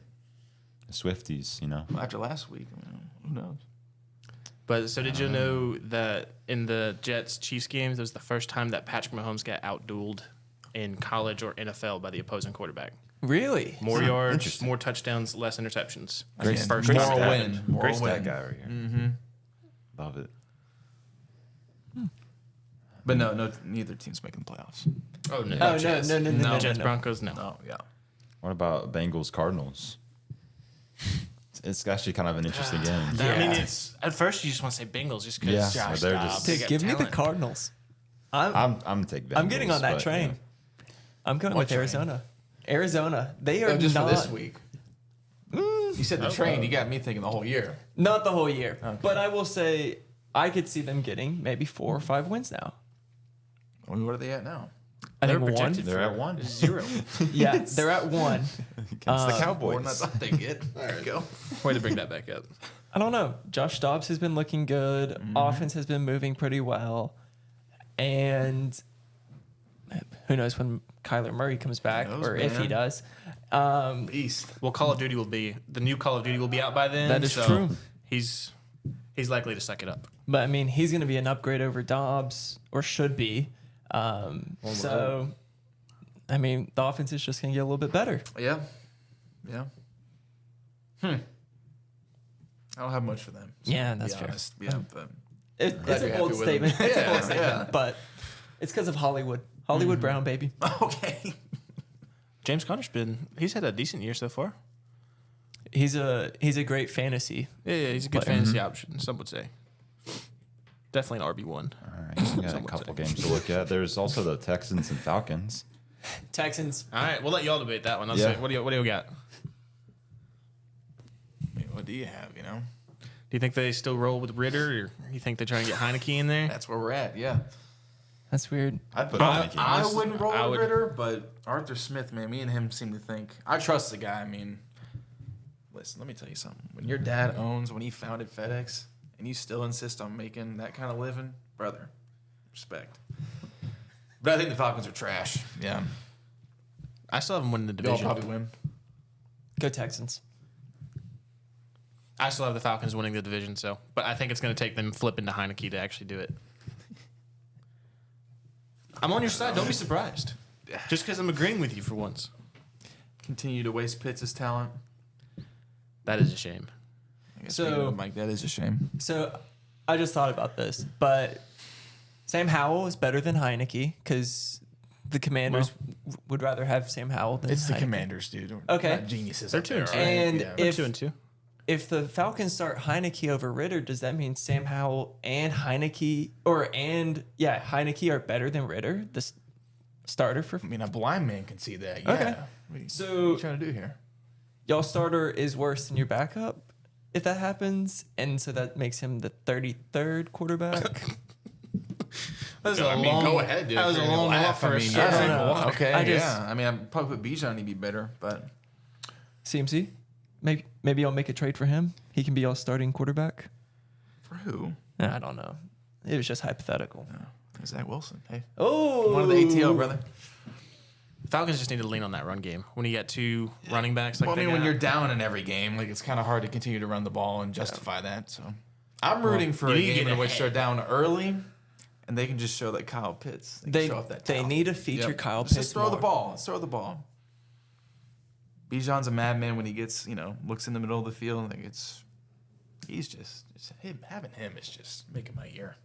The Swifties, you know. After last week, who knows? But so did you know that in the Jets Chiefs games, it was the first time that Patrick Mahomes got outdueled in college or NFL by the opposing quarterback? Really? More yards, Interesting. more touchdowns, less interceptions. Great- First great time it stat. happened. Moral Great stat win. guy right here. Mm-hmm. Love it. But no, neither team's making the playoffs. Oh no! Oh Jets. no. Jets Broncos no. Oh yeah. What about Bengals Cardinals? It's actually kind of an interesting game. I mean, it's at first you just want to say Bengals just because Yeah, Josh they're Dobbs. just- they Dude, got give me the talent. Cardinals. I'm taking Bengals. I'm getting on that but, train. yeah. I'm going What with train? Arizona. Arizona. They are Just not for this week. You said the train. You got me thinking the whole year. not the whole year. Okay. But I will say I could see them getting maybe 4 or 5 wins now. I mean, what are they at now? I They're think one. projected They're for at 1. 0. Yeah, they're at 1. Against the More than I Cowboys. thought they get. There you go. Way to bring that back up. I don't know. Josh Dobbs has been looking good. Offense has been moving pretty well. And who knows when Kyler Murray comes back knows, or if he man. does. Beast. Well, the new Call of Duty will be out by then. That is so true. He's likely to suck it up. But I mean, he's going to be an upgrade over Dobbs, or should be. So, I mean, the offense is just going to get a little bit better. Yeah. Yeah. I don't have much for them. Yeah, to that's be fair. honest. Yeah, but It's Glad a you're bold happy with him. statement. It's a bold Yeah, statement, yeah. but it's because of Hollywood. Hollywood Brown, baby. Okay. James Conner's he's had a decent year so far. He's a great fantasy. Yeah, he's a good Player. fantasy option, some would say. Definitely an RB1. All right, we got a couple games to look at. There's also the Texans and Falcons. Texans. All right, we'll let y'all debate that one. Let's Yeah. see, what do you got? I mean, what do you have, Do you think they still roll with Ritter, or you think they try and get Heineke in there? That's where we're at, yeah. That's weird. I'd put I Heineke. wouldn't roll I with would- Ritter, but Arthur Smith, man, me and him seem to think. I trust the guy. I mean, listen, let me tell you something. When your dad when he founded FedEx, and you still insist on making that kind of living, brother, respect. But I think the Falcons are trash. Yeah. I still have them winning the They'll division. probably win. Go Texans. I still have the Falcons winning the division, but I think it's going to take them flipping to Heineke to actually do it. I'm on your side. Don't be surprised. Just because I'm agreeing with you for once. Continue to waste Pitts' talent. That is a shame. I guess So- Mike, that is a shame. So I just thought about this, but Sam Howell is better than Heineke because the Commanders would rather have Sam Howell than It's the Heineke. Commanders, dude. We're Okay. not geniuses. They're up 2-2. there, all right? And Yeah. They're if 2-2. if the Falcons start Heineke over Ritter, does that mean Sam Howell and Heineke Heineke are better than Ritter, the starter for I mean, a blind man can see that. Yeah. Okay. What So- are you trying to do here? y'all starter is worse than your backup if that happens, and so that makes him the 33rd quarterback. Go ahead, dude. That was a long laugh for a shit. I don't know. Okay, I just- yeah. I mean, I'd probably put Bijan to be better, but CMC, maybe I'll make a trade for him. He can be y'all starting quarterback. for who? I don't know. It was just hypothetical. Zach Wilson. Hey, Oh, one of the ATL, brother. Falcons just need to lean on that run game. When you got two running backs like Well, I they mean, when got, you're down in every game, like it's kind of hard to continue to run the ball and justify that. So I'm rooting for you a need to game get in which ahead. they're down early, and they can just show that Kyle Pitts. They, They can show off that they talent. need to feature Yep. Kyle Let's Pitts just throw more. the ball. Let's throw the ball. Bijan's a madman when he gets, looks in the middle of the field. Like he's just him. Having him is just making my ear.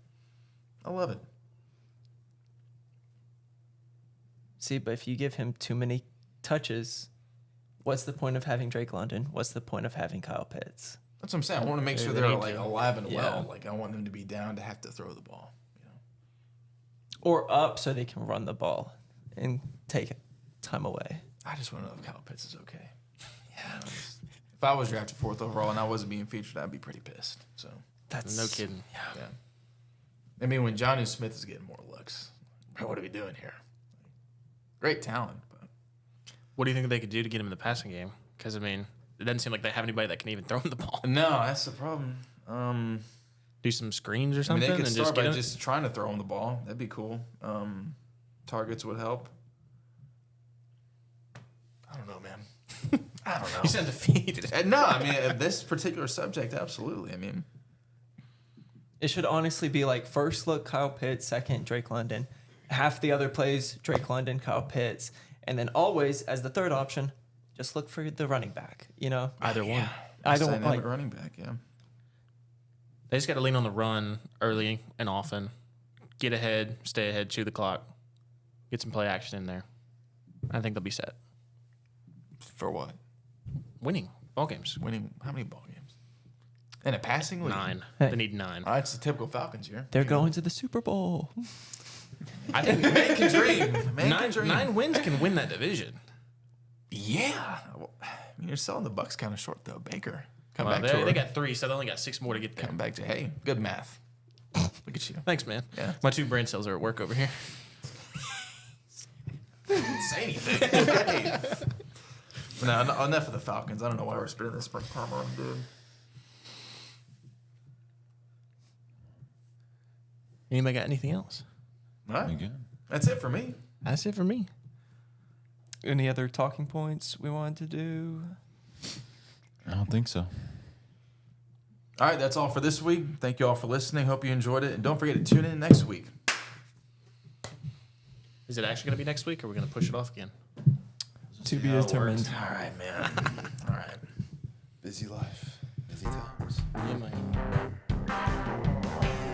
I love it. See, but if you give him too many touches, what's the point of having Drake London? What's the point of having Kyle Pitts? That's what I'm saying. I want to make sure They they're need like to. alive and well. Yeah. Like I want them to be down to have to throw the ball. Or up so they can run the ball and take time away. I just want to know if Kyle Pitts is okay. Yeah. If I was drafted 4th overall and I wasn't being featured, I'd be pretty pissed. So That's no kidding. yeah. I mean, when Johnny Smith is getting more looks, bro, what are we doing here? Great talent, but What do you think they could do to get him in the passing game? Because it doesn't seem like they have anybody that can even throw him the ball. no, that's the problem. Do some screens or I something mean, they could and start just by get him. just trying to throw him the ball. That'd be cool. Targets would help. I don't know, man. I don't know. He's undefeated. No, I mean, this particular subject, absolutely. I mean, It should honestly be like first look Kyle Pitts, second Drake London. Half the other plays Drake London, Kyle Pitts, and then always as the third option, just look for the running back. Either one. I don't dynamic like. running back. Yeah. They just got to lean on the run early and often. Get ahead, stay ahead, chew the clock. Get some play action in there. I think they'll be set. For what? Winning ball games. Winning how many ball games? In a passing league? 9. Hey. They need 9. That's the typical Falcons year. They're going to the Super Bowl. I think Man can dream. Man can dream. 9 wins can win that division. Yeah. Well, I mean, you're selling the Bucks kind of short though. Baker. Come Well, back to they got 3, so they only got 6 more to get there. Come back to hey, good math. Look at you. Thanks, man. Yeah. My 2 brain cells are at work over here. Didn't say anything. Okay. No, enough of the Falcons. I don't know why we're spending this much time on them, dude. Anybody got anything else? All right. Again. That's it for me. That's it for me. Any other talking points we wanted to do? I don't think so. All right, that's all for this week. Thank you all for listening. Hope you enjoyed it. And don't forget to tune in next week. Is it actually going to be next week, or are we going to push it off again? To be how it determined. All right, man. All right. Busy life, busy times. Yeah, man.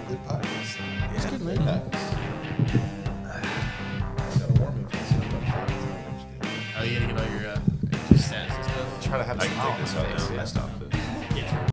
Good podcast. It's good, man. Nice. I can take this out. Yeah. That's not